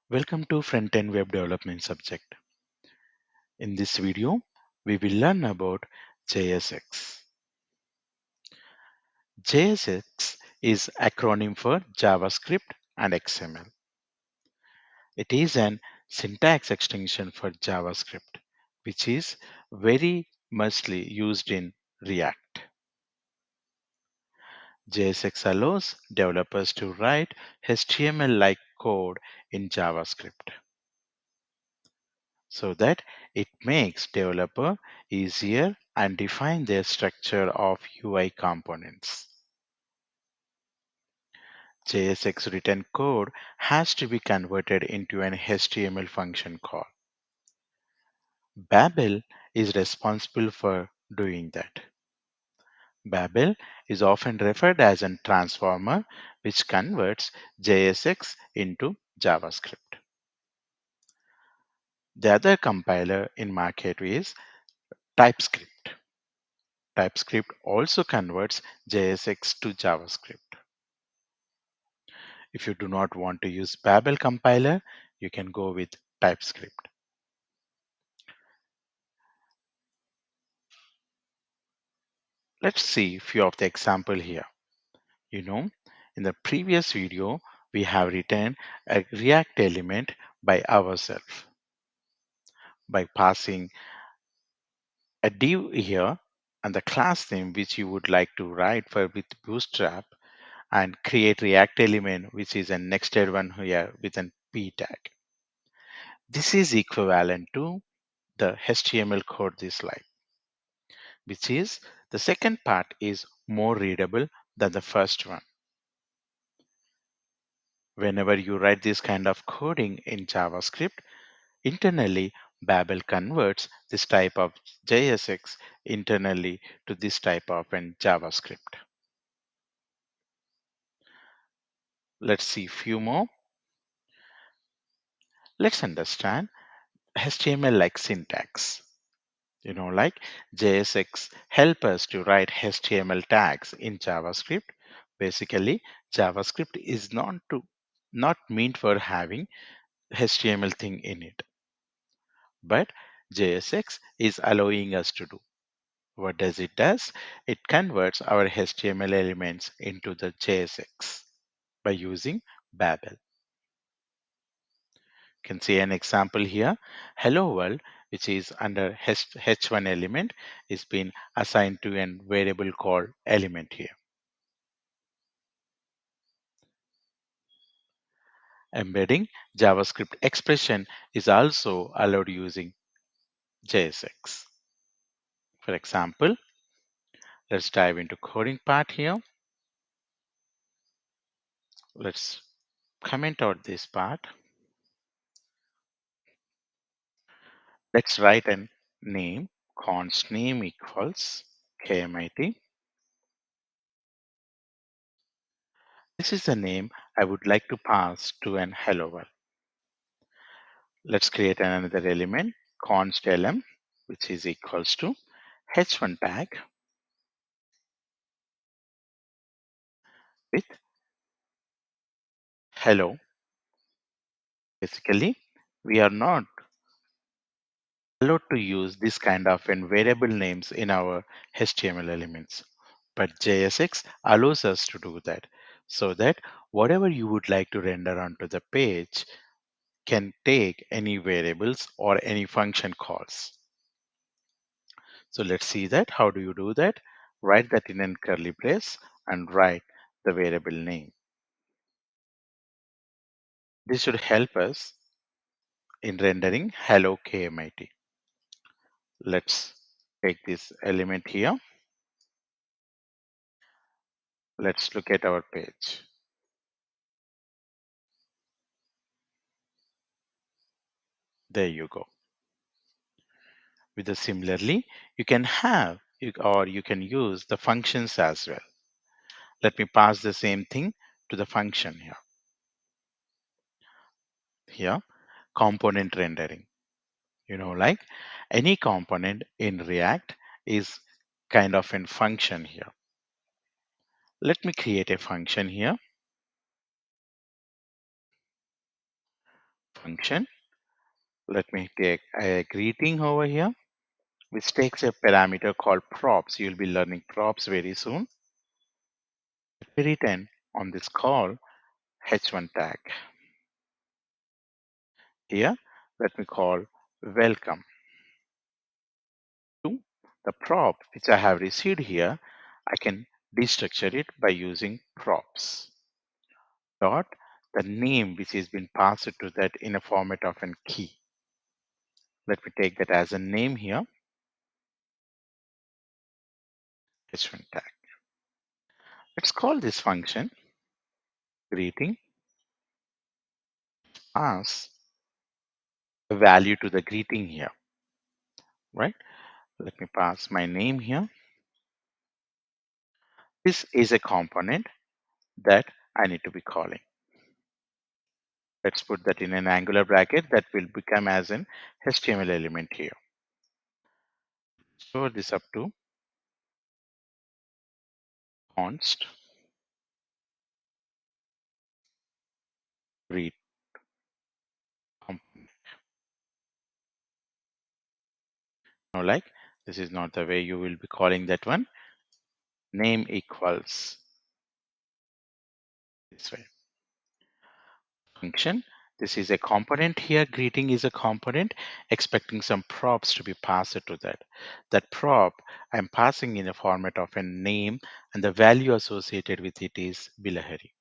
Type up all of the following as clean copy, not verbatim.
Welcome to Front-End Web Development subject. In this video, we will learn about JSX. JSX is acronym for JavaScript and XML. It is an syntax extension for JavaScript, which is very mostly used in React. JSX allows developers to write HTML-like code in JavaScript, so that it makes developer easier and define their structure of UI components. JSX written code has to be converted into an HTML function call. Babel is responsible for doing that. Babel is often referred as a transformer which converts JSX into JavaScript. The other compiler in market is TypeScript. TypeScript also converts JSX to JavaScript. If you do not want to use Babel compiler, you can go with TypeScript. Let's see a few of the example here. You know, in the previous video, we have written a React element by ourselves by passing a div here and the class name which you would like to write for with Bootstrap and create React element which is a nested one here with an p tag. This is equivalent to the HTML code this slide, which is the second part is more readable than the first one. Whenever you write this kind of coding in JavaScript, internally Babel converts this type of JSX internally to this type of an JavaScript. Let's see few more. Let's understand HTML like syntax. Like JSX help us to write HTML tags in JavaScript. Basically, JavaScript is not meant for having HTML thing in it, but JSX is allowing us to do. What does it does? It converts our HTML elements into the JSX by using Babel. You can see an example here. Hello world, which is under H1 element, is being assigned to a variable called element here. Embedding JavaScript expression is also allowed using JSX. For example, let's dive into coding part here. Let's comment out this part. Let's write a name, const name equals KMIT. This is the name I would like to pass to an hello world. Let's create another element, const lm, which is equals to h1 tag with hello. Basically, we are not allowed to use this kind of variable names in our HTML elements, but JSX allows us to do that, so that whatever you would like to render onto the page can take any variables or any function calls. So let's see that. How do you do that? Write that in a curly brace and write the variable name. This should help us in rendering hello KMIT. Let's take this element here. Let's look at our page. There you go. With the similarly, you can have or you can use the functions as well. Let me pass the same thing to the function here. Here, component rendering. Like any component in React is kind of a function here. Let me create a function here. function. Let me take a greeting over here, which takes a parameter called props. You'll be learning props very soon. We return on this call h1 tag. Here, let me call welcome to the prop which I have received here. I can destructure it by using props dot the name which has been passed to that in a format of an key. Let me take that as a name here, h1 tag. Let's call this function greeting, pass a value to the greeting here, right? Let me pass my name here. This is a component that I need to be calling. Let's put that in an angular bracket that will become as an HTML element here. Store this up to const greet component. Now, like this is not the way you will be calling that one. Name equals this way. Function. This is a component here. Greeting is a component expecting some props to be passed to that. That prop I'm passing in a format of a name and the value associated with it is Bilahari.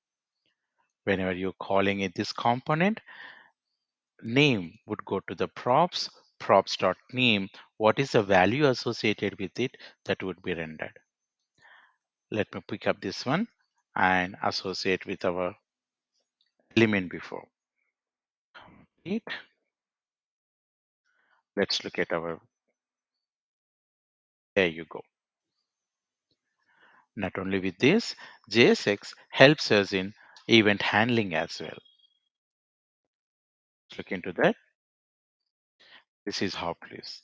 Whenever you're calling it this component, name would go to the props.name. What is the value associated with it that would be rendered? Let me pick up this one and associate with our element before. It. Let's look at our, there you go. Not only with this, JSX helps us in event handling as well. Let's look into that. This is how, please.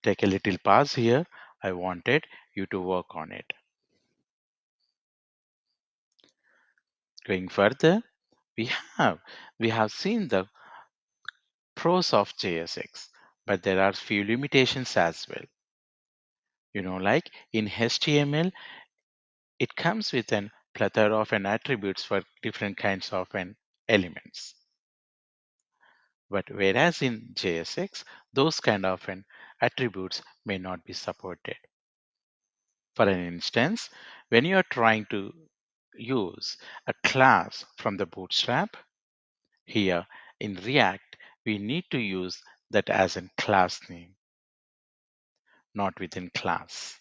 Take a little pause here. I wanted you to work on it. Going further, we have we have seen the pros of JSX, but there are few limitations as well. Like in HTML, it comes with an plethora of an attributes for different kinds of an elements. But whereas in JSX, those kind of an attributes may not be supported. For an instance, when you are trying to use a class from the bootstrap, here in React, we need to use that as a class name, not within class.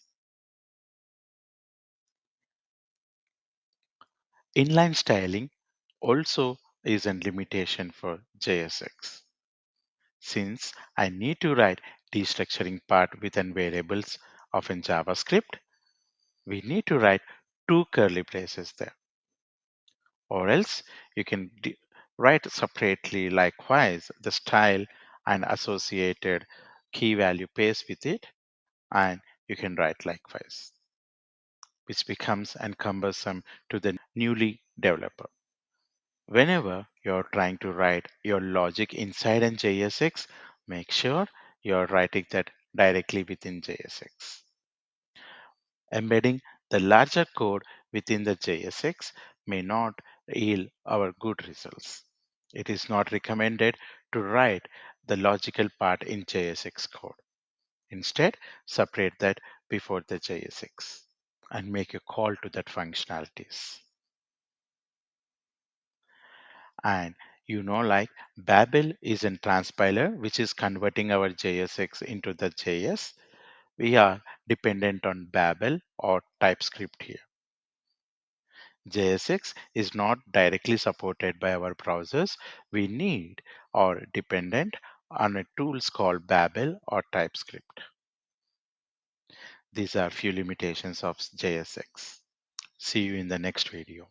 Inline styling also is a limitation for JSX. Since I need to write destructuring part within variables of in JavaScript, we need to write two curly braces there. Or else you can write separately likewise the style and associated key value paste with it, and you can write likewise, which becomes cumbersome to the newly developer. Whenever you're trying to write your logic inside an JSX, make sure you're writing that directly within JSX. Embedding the larger code within the JSX may not yield our good results. It is not recommended to write the logical part in JSX code. Instead, separate that before the JSX and make a call to that functionalities. And like Babel is a transpiler which is converting our JSX into the JS. We are dependent on Babel or TypeScript here. JSX is not directly supported by our browsers. We need or dependent on a tools called Babel or TypeScript. These are few limitations of JSX. See you in the next video.